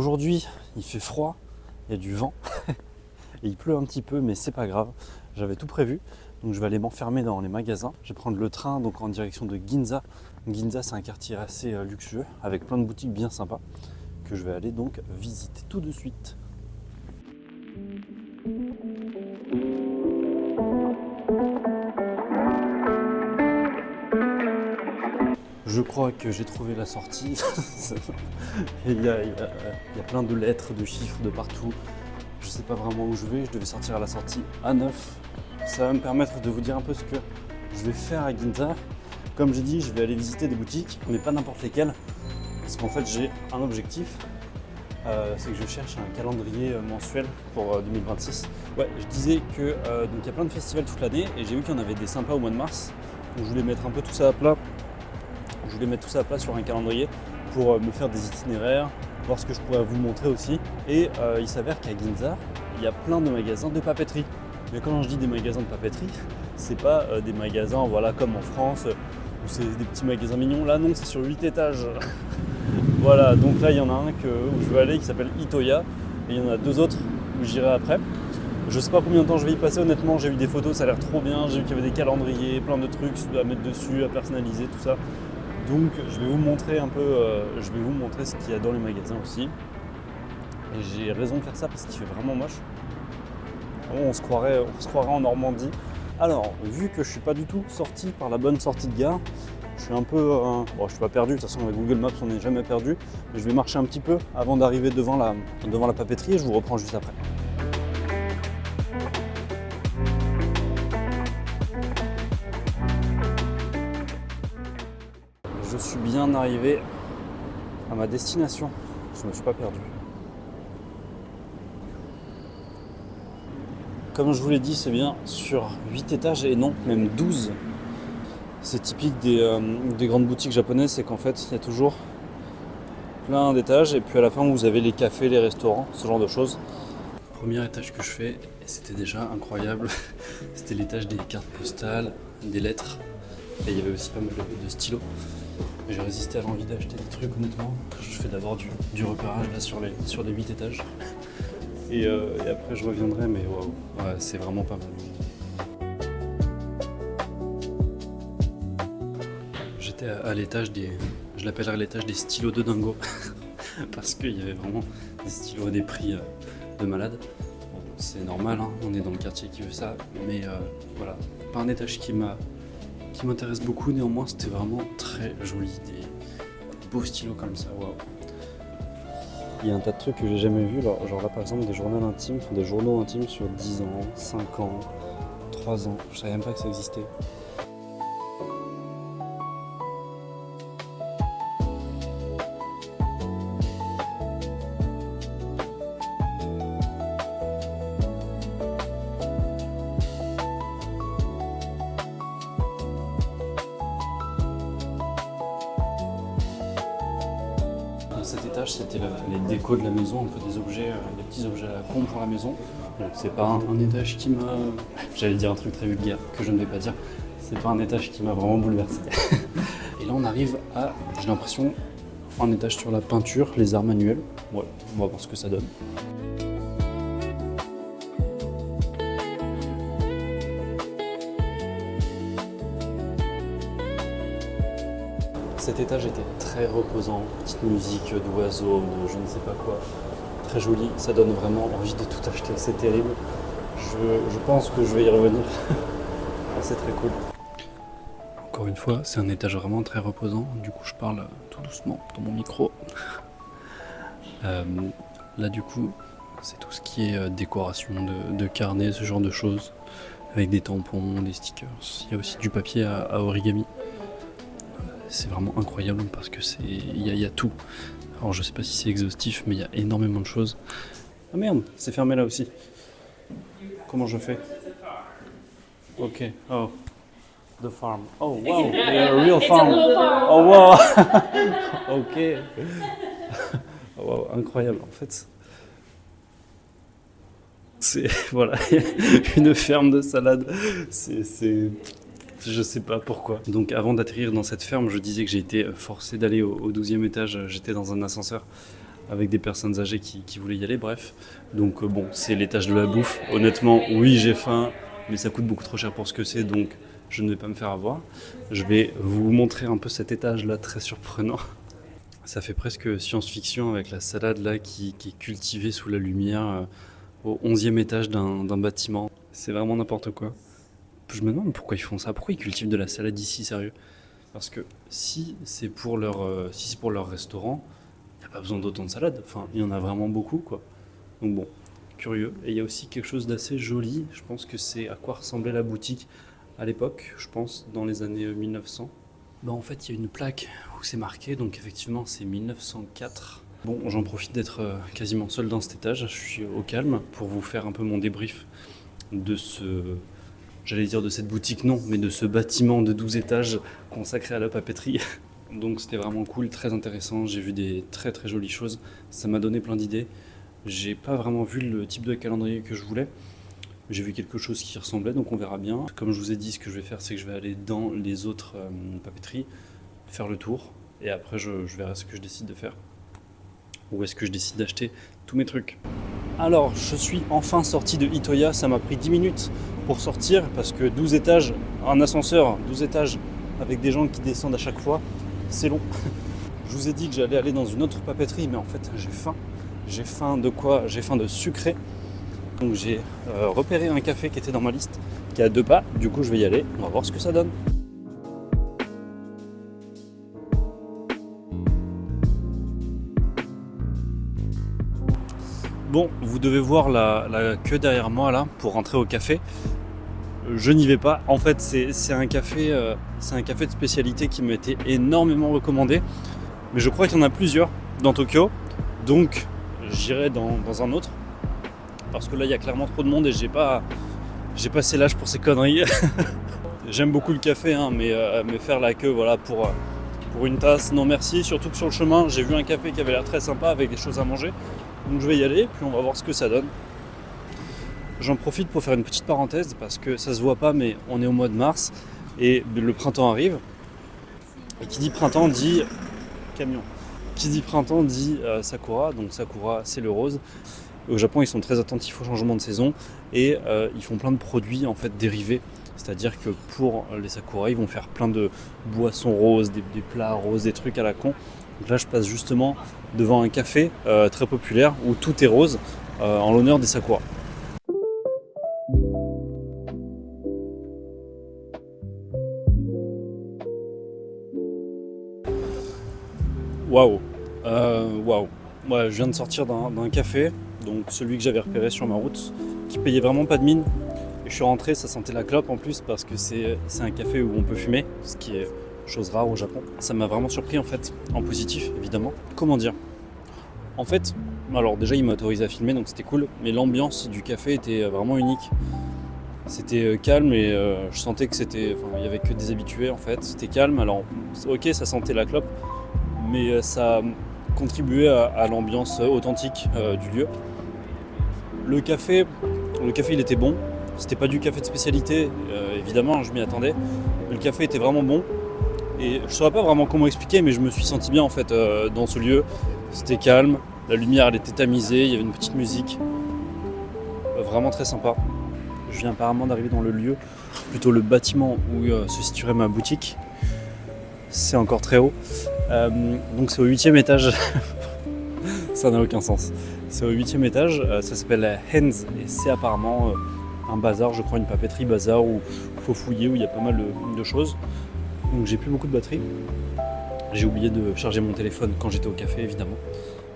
Aujourd'hui, il fait froid, il y a du vent et il pleut un petit peu, mais c'est pas grave. J'avais tout prévu, donc je vais aller m'enfermer dans les magasins. Je vais prendre le train donc en direction de Ginza. Ginza, c'est un quartier assez luxueux avec plein de boutiques bien sympas que je vais aller donc visiter tout de suite. Je crois que j'ai trouvé la sortie. Il y a plein de lettres, de chiffres de partout. Je ne sais pas vraiment où je vais. Je devais sortir à la sortie A9. Ça va me permettre de vous dire un peu ce que je vais faire à Ginza. Comme j'ai dit, je vais aller visiter des boutiques, mais pas n'importe lesquelles. Parce qu'en fait, j'ai un objectif. C'est que je cherche un calendrier mensuel pour 2026. Ouais, je disais que donc il y a plein de festivals toute l'année et j'ai vu qu'il y en avait des sympas au mois de mars. Donc je voulais mettre un peu tout ça à plat. Je voulais mettre tout ça à plat sur un calendrier pour me faire des itinéraires, voir ce que je pourrais vous montrer aussi. Et il s'avère qu'à Ginza, il y a plein de magasins de papeterie. Mais quand je dis des magasins de papeterie, c'est pas des magasins voilà, comme en France où c'est des petits magasins mignons. Là non, c'est sur 8 étages. Voilà, donc là il y en a un où je veux aller qui s'appelle Itoya et il y en a deux autres où j'irai après. Je sais pas combien de temps je vais y passer, honnêtement, j'ai vu des photos, ça a l'air trop bien, j'ai vu qu'il y avait des calendriers, plein de trucs à mettre dessus, à personnaliser, tout ça. Donc je vais vous montrer un peu, je vais vous montrer ce qu'il y a dans les magasins aussi. Et j'ai raison de faire ça parce qu'il fait vraiment moche. On se croirait en Normandie. Alors, vu que je suis pas du tout sorti par la bonne sortie de gare, je suis un peu, bon, je suis pas perdu, de toute façon avec Google Maps on n'est jamais perdu, mais je vais marcher un petit peu avant d'arriver devant la papeterie et je vous reprends juste après. Je suis bien arrivé à ma destination, je ne me suis pas perdu. Comme je vous l'ai dit, c'est bien sur 8 étages et non, même 12. C'est typique des grandes boutiques japonaises, c'est qu'en fait, il y a toujours plein d'étages et puis à la fin, vous avez les cafés, les restaurants, ce genre de choses. Premier étage que je fais, et c'était déjà incroyable, c'était l'étage des cartes postales, des lettres, et il y avait aussi pas mal de stylos. J'ai résisté à l'envie d'acheter des trucs, honnêtement. Je fais d'abord du repérage là sur les 8 étages. Et après je reviendrai, mais waouh, ouais, c'est vraiment pas mal. J'étais à l'étage je l'appellerais l'étage des stylos de dingo, parce qu'il y avait vraiment des stylos à des prix de malade. Bon, c'est normal, hein, on est dans le quartier qui veut ça, mais voilà, pas un étage qui m'intéresse beaucoup, néanmoins c'était vraiment très joli, des beaux stylos comme ça, waouh. Il y a un tas de trucs que j'ai jamais vus, genre là par exemple des journaux intimes sur 10 ans, 5 ans, 3 ans, je savais même pas que ça existait. Cet étage, c'était les décos de la maison, un peu des objets, des petits objets à la con pour la maison. Donc c'est pas un étage qui m'a... J'allais dire un truc très vulgaire que je ne vais pas dire. C'est pas un étage qui m'a vraiment bouleversé. Et là on arrive à, j'ai l'impression, un étage sur la peinture, les arts manuels. Voilà, on va voir ce que ça donne. Cet étage était très reposant, petite musique d'oiseaux, de je ne sais pas quoi. Très joli, ça donne vraiment envie de tout acheter, c'est terrible. Je pense que je vais y revenir. C'est très cool. Encore une fois, c'est un étage vraiment très reposant, du coup je parle tout doucement dans mon micro. Là du coup, c'est tout ce qui est décoration de carnets, ce genre de choses, avec des tampons, des stickers. Il y a aussi du papier à origami. C'est vraiment incroyable parce que il y a tout. Alors je sais pas si c'est exhaustif, mais il y a énormément de choses. Ah merde, c'est fermé là aussi. Comment je fais? Ok, oh. The farm. Oh wow, a real farm. Oh wow. Ok. Oh, wow, incroyable. En fait, c'est voilà, une ferme de salade. Je sais pas pourquoi. Donc avant d'atterrir dans cette ferme, je disais que j'ai été forcé d'aller au 12e étage. J'étais dans un ascenseur avec des personnes âgées qui voulaient y aller, bref. Donc bon, c'est l'étage de la bouffe. Honnêtement, oui, j'ai faim, mais ça coûte beaucoup trop cher pour ce que c'est, donc je ne vais pas me faire avoir. Je vais vous montrer un peu cet étage-là, très surprenant. Ça fait presque science-fiction avec la salade là qui est cultivée sous la lumière au 11e étage d'un bâtiment. C'est vraiment n'importe quoi. Je me demande pourquoi ils font ça, pourquoi ils cultivent de la salade ici, sérieux. Parce que si c'est pour leur restaurant, il n'y a pas besoin d'autant de salade. Enfin, il y en a vraiment beaucoup, quoi. Donc bon, curieux. Et il y a aussi quelque chose d'assez joli. Je pense que c'est à quoi ressemblait la boutique à l'époque, je pense, dans les années 1900. En fait, il y a une plaque où c'est marqué, donc effectivement, c'est 1904. Bon, j'en profite d'être quasiment seul dans cet étage. Je suis au calme pour vous faire un peu mon débrief de j'allais dire de cette boutique, non, mais de ce bâtiment de 12 étages consacré à la papeterie. Donc c'était vraiment cool, très intéressant, j'ai vu des très très jolies choses, ça m'a donné plein d'idées. J'ai pas vraiment vu le type de calendrier que je voulais, j'ai vu quelque chose qui ressemblait, donc on verra bien. Comme je vous ai dit, ce que je vais faire, c'est que je vais aller dans les autres papeteries, faire le tour, et après je verrai ce que je décide de faire. Ou est-ce que je décide d'acheter tous mes trucs. Alors, je suis enfin sorti de Itoya, ça m'a pris 10 minutes pour sortir, parce que 12 étages, un ascenseur, 12 étages, avec des gens qui descendent à chaque fois, c'est long. Je vous ai dit que j'allais aller dans une autre papeterie, mais en fait j'ai faim. J'ai faim de quoi? J'ai faim de sucré. Donc j'ai repéré un café qui était dans ma liste, qui est à 2 pas. Du coup je vais y aller, on va voir ce que ça donne. Bon, vous devez voir la queue derrière moi là pour rentrer au café. Je n'y vais pas. En fait, c'est un café de spécialité qui m'a été énormément recommandé. Mais je crois qu'il y en a plusieurs dans Tokyo. Donc, j'irai dans un autre. Parce que là, il y a clairement trop de monde et j'ai passé l'âge pour ces conneries. J'aime beaucoup le café, hein, mais faire la queue voilà, pour une tasse, non merci. Surtout que sur le chemin, j'ai vu un café qui avait l'air très sympa avec des choses à manger. Donc je vais y aller, puis on va voir ce que ça donne. J'en profite pour faire une petite parenthèse parce que ça se voit pas, mais on est au mois de mars et le printemps arrive. Et qui dit printemps dit camion. Qui dit printemps dit sakura. Donc sakura, c'est le rose. Au Japon, ils sont très attentifs au changement de saison et ils font plein de produits en fait dérivés. C'est-à-dire que pour les sakura, ils vont faire plein de boissons roses, des plats roses, des trucs à la con. Donc là, je passe justement devant un café très populaire où tout est rose en l'honneur des sakura. Waouh. Ouais, je viens de sortir d'un café, donc celui que j'avais repéré sur ma route, qui payait vraiment pas de mine. Et je suis rentré, ça sentait la clope en plus parce que c'est un café où on peut fumer, ce qui est chose rare au Japon. Ça m'a vraiment surpris en fait, en positif évidemment. Comment dire? En fait, alors déjà il m'a autorisé à filmer donc c'était cool, mais l'ambiance du café était vraiment unique. C'était calme et je sentais que il y avait que des habitués en fait. C'était calme, alors ok ça sentait la clope, mais ça contribuait à l'ambiance authentique du lieu. Le café il était bon. C'était pas du café de spécialité, évidemment, je m'y attendais. Mais le café était vraiment bon. Et je saurais pas vraiment comment expliquer, mais je me suis senti bien en fait dans ce lieu. C'était calme, la lumière elle était tamisée, il y avait une petite musique. Vraiment très sympa. Je viens apparemment d'arriver dans le lieu, plutôt le bâtiment où se situerait ma boutique. C'est encore très haut. Donc c'est au 8e étage. Ça n'a aucun sens. C'est au 8e étage, ça s'appelle Henz et c'est apparemment un bazar, je crois une papeterie bazar où il faut fouiller, où il y a pas mal de choses. Donc j'ai plus beaucoup de batterie. J'ai oublié de charger mon téléphone quand j'étais au café évidemment.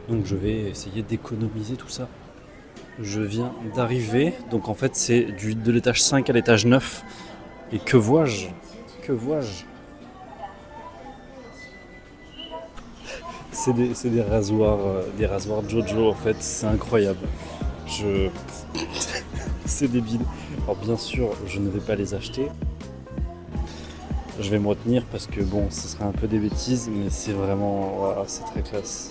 Donc je vais essayer d'économiser tout ça. Je viens d'arriver, donc en fait c'est de l'étage 5 à l'étage 9. Et que vois-je? C'est des rasoirs Jojo en fait, c'est incroyable. C'est débile. Alors bien sûr, je ne vais pas les acheter. Je vais me retenir parce que bon, ce serait un peu des bêtises, mais c'est vraiment, voilà, c'est très classe.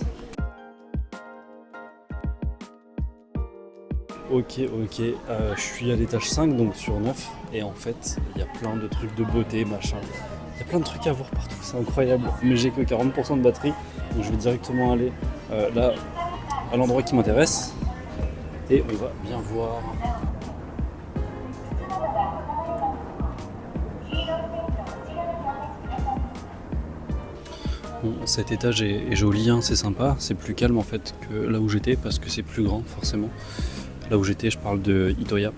Ok, je suis à l'étage 5, donc sur 9, et en fait, il y a plein de trucs de beauté, machin. Il y a plein de trucs à voir partout, c'est incroyable. Mais j'ai que 40% de batterie, donc je vais directement aller là à l'endroit qui m'intéresse et on va bien voir. Bon, cet étage est joli, hein, c'est sympa, c'est plus calme en fait que là où j'étais parce que c'est plus grand forcément. Là où j'étais, je parle de Itoya.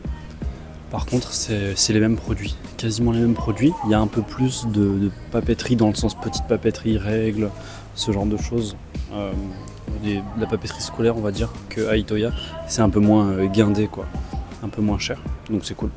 Par contre, c'est les mêmes produits, quasiment les mêmes produits. Il y a un peu plus de papeterie dans le sens petite papeterie, règles, ce genre de choses. De la papeterie scolaire, on va dire, qu'à Itoya. C'est un peu moins guindé, quoi, un peu moins cher, donc c'est cool.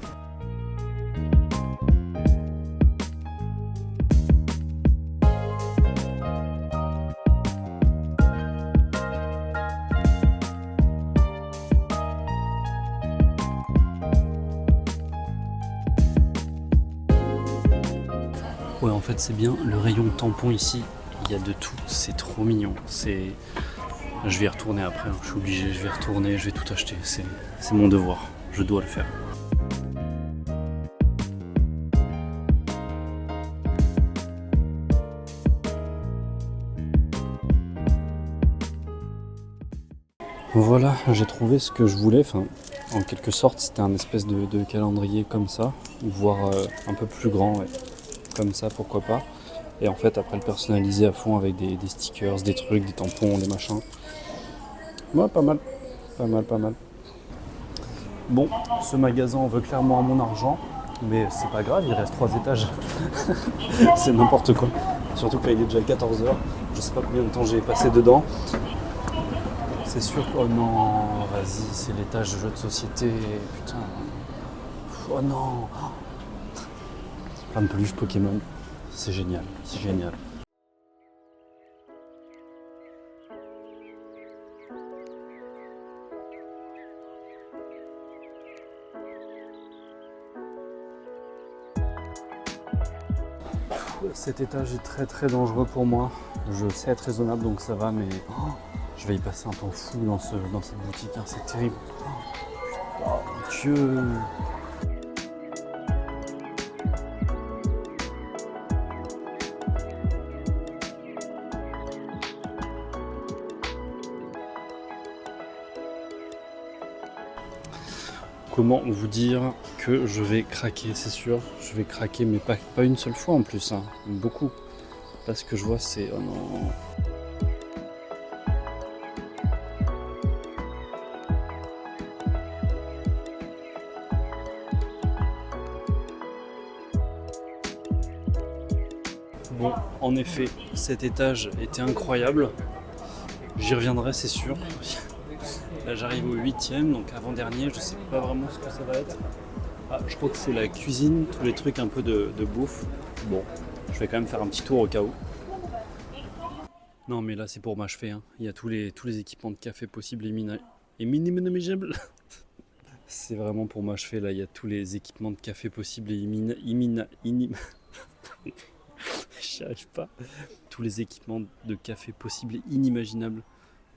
Ouais, en fait, c'est bien le rayon tampon ici. Il y a de tout, c'est trop mignon. Je vais y retourner après, hein. Je suis obligé, je vais y retourner, je vais tout acheter. C'est mon devoir, je dois le faire. Voilà, j'ai trouvé ce que je voulais. Enfin, en quelque sorte, c'était un espèce de calendrier comme ça, voire un peu plus grand, ouais. Comme ça, pourquoi pas. Et en fait, après le personnaliser à fond avec des stickers, des trucs, des tampons, des machins. Ouais, pas mal, pas mal, pas mal. Bon, ce magasin veut clairement mon argent, mais c'est pas grave, il reste 3 étages. C'est n'importe quoi. Surtout que là, il est déjà 14h. Je sais pas combien de temps j'ai passé dedans. C'est sûr que... Oh non, vas-y, c'est l'étage de jeux de société. Putain. Oh non. Plein de peluches Pokémon. C'est génial, c'est génial. Cet étage est très très dangereux pour moi. Je sais être raisonnable donc ça va, mais je vais y passer un temps fou dans cette boutique, hein. C'est terrible. Oh mon Dieu. Comment vous dire que je vais craquer, c'est sûr. Je vais craquer, mais pas une seule fois en plus, hein. Beaucoup. Là, ce que je vois, c'est... Oh non. Bon, en effet, cet étage était incroyable. J'y reviendrai, c'est sûr. Là, j'arrive au 8e, donc avant-dernier, je sais pas vraiment ce que ça va être. Ah, je crois que c'est la cuisine, tous les trucs un peu de bouffe. Bon, je vais quand même faire un petit tour au cas où. Non, mais là, c'est pour m'achever, hein. Il y a tous les équipements de café possibles et minimum. C'est vraiment pour m'achever, là. Il y a tous les équipements de café possibles et J'y arrive pas. Tous les équipements de café possibles et inimaginables.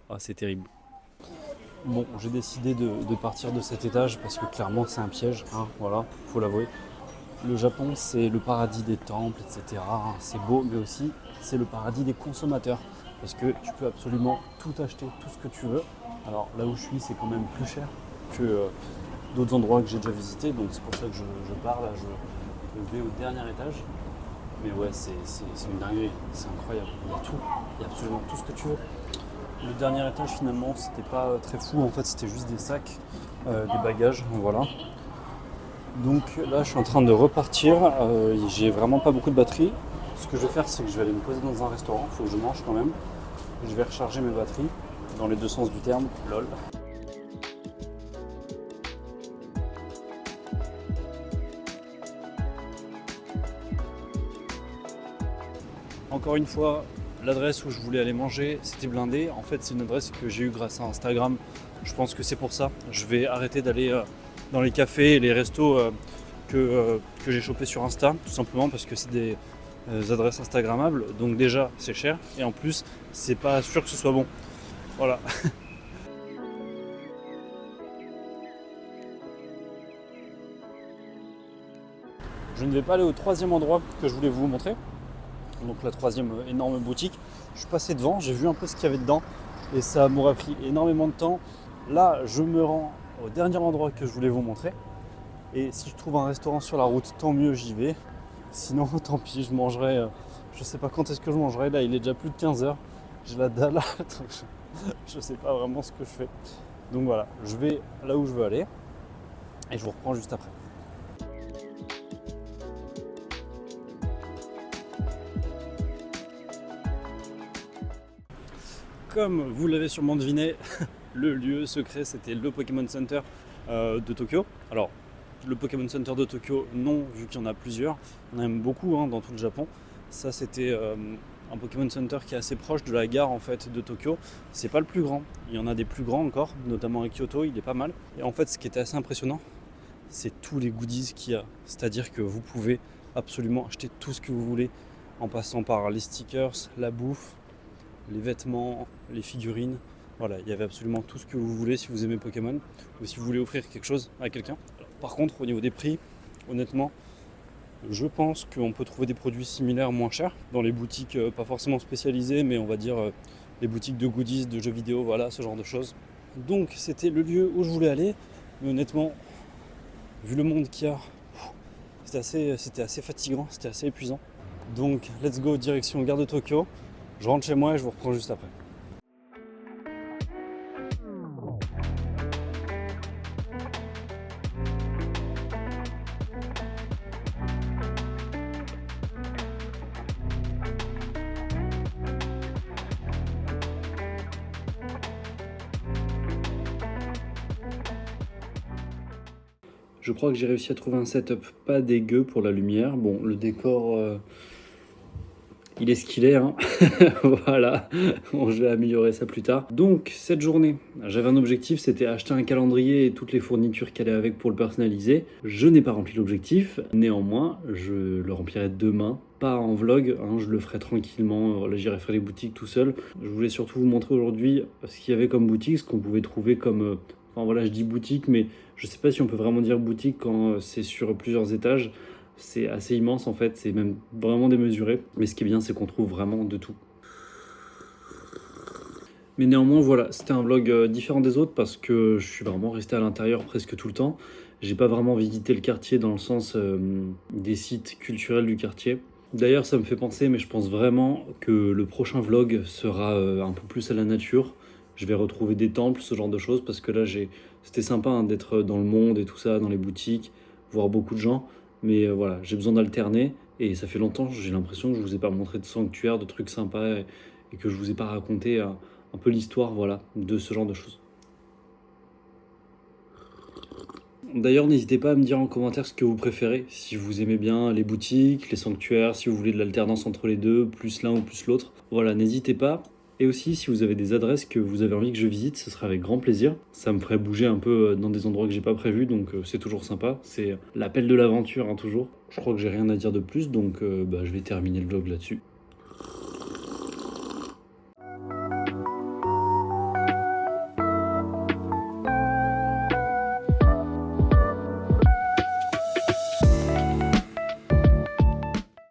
Ah, c'est terrible. Bon, j'ai décidé de partir de cet étage parce que clairement c'est un piège, hein, voilà, faut l'avouer. Le Japon, c'est le paradis des temples, etc. C'est beau, mais aussi c'est le paradis des consommateurs parce que tu peux absolument tout acheter, tout ce que tu veux. Alors là où je suis, c'est quand même plus cher que d'autres endroits que j'ai déjà visités, donc c'est pour ça que je pars là, je vais au dernier étage. Mais ouais, c'est une dinguerie, c'est incroyable, il y a tout, il y a absolument tout ce que tu veux. Le dernier étage finalement c'était pas très fou, en fait c'était juste des sacs, des bagages, voilà. Donc là je suis en train de repartir, j'ai vraiment pas beaucoup de batterie. Ce que je vais faire c'est que je vais aller me poser dans un restaurant, il faut que je mange quand même. Je vais recharger mes batteries, dans les deux sens du terme, lol. Encore une fois, l'adresse où je voulais aller manger, c'était blindé. En fait, c'est une adresse que j'ai eue grâce à Instagram. Je pense que c'est pour ça. Je vais arrêter d'aller dans les cafés et les restos que j'ai chopés sur Insta, tout simplement parce que c'est des adresses Instagrammables. Donc déjà, c'est cher. Et en plus, c'est pas sûr que ce soit bon. Voilà. Je ne vais pas aller au troisième endroit que je voulais vous montrer. Donc la troisième énorme boutique. Je suis passé devant, j'ai vu un peu ce qu'il y avait dedans. et ça m'aurait pris énormément de temps. Là, je me rends au dernier endroit que je voulais vous montrer. Et si je trouve un restaurant sur la route, tant mieux, j'y vais. Sinon, tant pis, je mangerai. Je sais pas quand est-ce que je mangerai. Là, il est déjà plus de 15h. J'ai la dalle. Donc je sais pas vraiment ce que je fais. Donc voilà, je vais là où je veux aller. Et je vous reprends juste après. Comme vous l'avez sûrement deviné, le lieu secret, c'était le Pokémon Center de Tokyo. Alors, le Pokémon Center de Tokyo, non, vu qu'il y en a plusieurs. Il y en a même beaucoup dans tout le Japon. Ça, c'était un Pokémon Center qui est assez proche de la gare en fait, de Tokyo. C'est pas le plus grand. Il y en a des plus grands encore, notamment à Kyoto, il est pas mal. Et en fait, ce qui était assez impressionnant, c'est tous les goodies qu'il y a. C'est-à-dire que vous pouvez absolument acheter tout ce que vous voulez en passant par les stickers, la bouffe, les vêtements, les figurines. Voilà, il y avait absolument tout ce que vous voulez si vous aimez Pokémon ou si vous voulez offrir quelque chose à quelqu'un. Par contre, au niveau des prix, honnêtement, je pense qu'on peut trouver des produits similaires moins chers dans les boutiques pas forcément spécialisées, mais on va dire les boutiques de goodies, de jeux vidéo, voilà, ce genre de choses. Donc c'était le lieu où je voulais aller, mais honnêtement, vu le monde qu'il y a, c'était assez fatigant, c'était assez épuisant. Donc let's go direction gare de Tokyo. Je rentre chez moi et je vous reprends juste après. Je crois que j'ai réussi à trouver un setup pas dégueu pour la lumière. Bon, le décor, il est ce qu'il est, hein. Voilà, bon, je vais améliorer ça plus tard. Donc, cette journée, j'avais un objectif, c'était acheter un calendrier et toutes les fournitures qui allaient avec pour le personnaliser. Je n'ai pas rempli l'objectif, néanmoins, je le remplirai demain. Pas en vlog, hein, je le ferai tranquillement, là j'irai faire les boutiques tout seul. Je voulais surtout vous montrer aujourd'hui ce qu'il y avait comme boutique, ce qu'on pouvait trouver comme... Enfin voilà, je dis boutique, mais je sais pas si on peut vraiment dire boutique quand c'est sur plusieurs étages. C'est assez immense en fait, c'est même vraiment démesuré. Mais ce qui est bien, c'est qu'on trouve vraiment de tout. Mais néanmoins, voilà, c'était un vlog différent des autres parce que je suis vraiment resté à l'intérieur presque tout le temps. J'ai pas vraiment visité le quartier dans le sens des sites culturels du quartier. D'ailleurs, ça me fait penser, mais je pense vraiment que le prochain vlog sera un peu plus à la nature. Je vais retrouver des temples, ce genre de choses, parce que là, c'était sympa hein, d'être dans le monde et tout ça, dans les boutiques, voir beaucoup de gens. Mais voilà, j'ai besoin d'alterner. Et ça fait longtemps, j'ai l'impression que je vous ai pas montré de sanctuaire, de trucs sympas, et que je vous ai pas raconté un peu l'histoire, voilà, de ce genre de choses. D'ailleurs, n'hésitez pas à me dire en commentaire ce que vous préférez, si vous aimez bien les boutiques, les sanctuaires, si vous voulez de l'alternance entre les deux, plus l'un ou plus l'autre. Voilà, n'hésitez pas. Et aussi, si vous avez des adresses que vous avez envie que je visite, ce sera avec grand plaisir. Ça me ferait bouger un peu dans des endroits que j'ai pas prévus, donc c'est toujours sympa. C'est l'appel de l'aventure, hein, toujours. Je crois que j'ai rien à dire de plus, donc je vais terminer le vlog là-dessus.